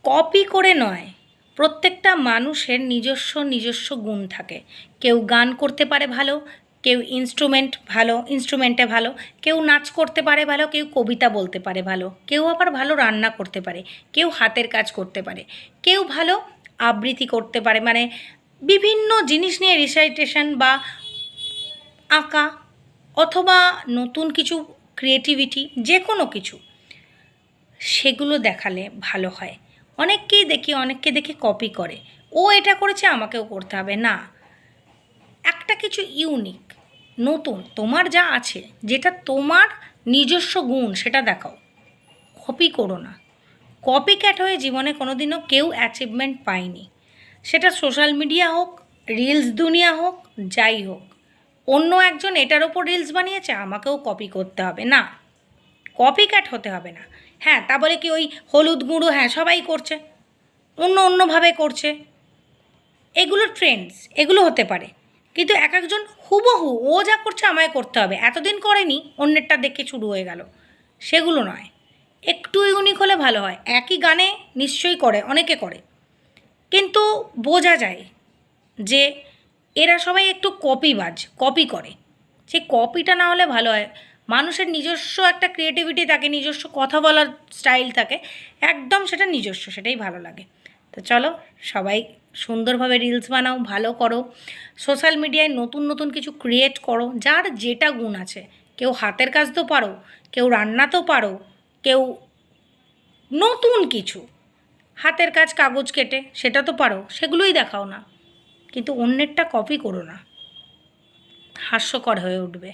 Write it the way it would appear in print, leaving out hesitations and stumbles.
Copy করে নয়, প্রত্যেকটা মানুষের নিজস্ব নিজস্ব গুণ থাকে। কেউ গান করতে পারে ভালো, কেউ ইনস্ট্রুমেন্টে ভালো, কেউ নাচ করতে পারে ভালো, কেউ কবিতা বলতে পারে ভালো, কেউ আবার ভালো রান্না করতে পারে, কেউ হাতের কাজ করতে পারে, কেউ ভালো আবৃত্তি করতে পারে, মানে বিভিন্ন জিনিস নিয়ে রিসাইটেশন বা আঁকা অথবা নতুন কিছু ক্রিয়েটিভিটি, যে কোনো কিছু, সেগুলো দেখালে ভালো হয়। অনেককে দেখি কপি করে, ও এটা করেছে আমাকেও করতে হবে না। একটা কিছু ইউনিক, নতুন, তোমার যা আছে, যেটা তোমার নিজস্ব গুণ, সেটা দেখাও। কপি করো না। কপি ক্যাট হয়ে জীবনে কোনোদিনও কেউ অ্যাচিভমেন্ট পায়নি। সেটা সোশ্যাল মিডিয়া হোক, রিলস দুনিয়া হোক, যাই হোক। অন্য একজন এটার ওপর রিলস বানিয়েছে, আমাকেও কপি করতে হবে না। কপি ক্যাট হতে হবে না। হ্যাঁ, তা বলে কি ওই হলুদ গুঁড়ো, হ্যাঁ সবাই করছে, অন্যভাবে করছে, এগুলো ট্রেন্ডস, এগুলো হতে পারে। কিন্তু এক একজন হুবহু ও যা করছে আমায় করতে হবে, এতদিন করেনি অন্যেরটা দেখে শুরু হয়ে গেল, সেগুলো নয়। একটু ইউনিক হলে ভালো হয়। একই গানে নিশ্চয়ই করে, অনেকে করে, কিন্তু বোঝা যায় যে এরা সবাই একটু কপিবাজ, কপি করে। সেই কপিটা না হলে ভালো হয়। মানুষের নিজস্ব একটা ক্রিয়েটিভিটি থাকে, নিজস্ব কথা বলার স্টাইল থাকে, একদম সেটা নিজস্ব, সেটাই ভালো লাগে। তো চলো, সবাই সুন্দরভাবে রিলস বানাও, ভালো করো, সোশ্যাল মিডিয়ায় নতুন নতুন কিছু ক্রিয়েট করো, যার যেটা গুণ আছে। কেউ হাতের কাজ তো পারো, কেউ রান্না তো পারো, কেউ নতুন কিছু হাতের কাজ, কাগজ কেটে, সেটা তো পারো, সেগুলোই দেখাও না। কিন্তু অন্যেরটা কপি করো না, হাস্যকর হয়ে উঠবে।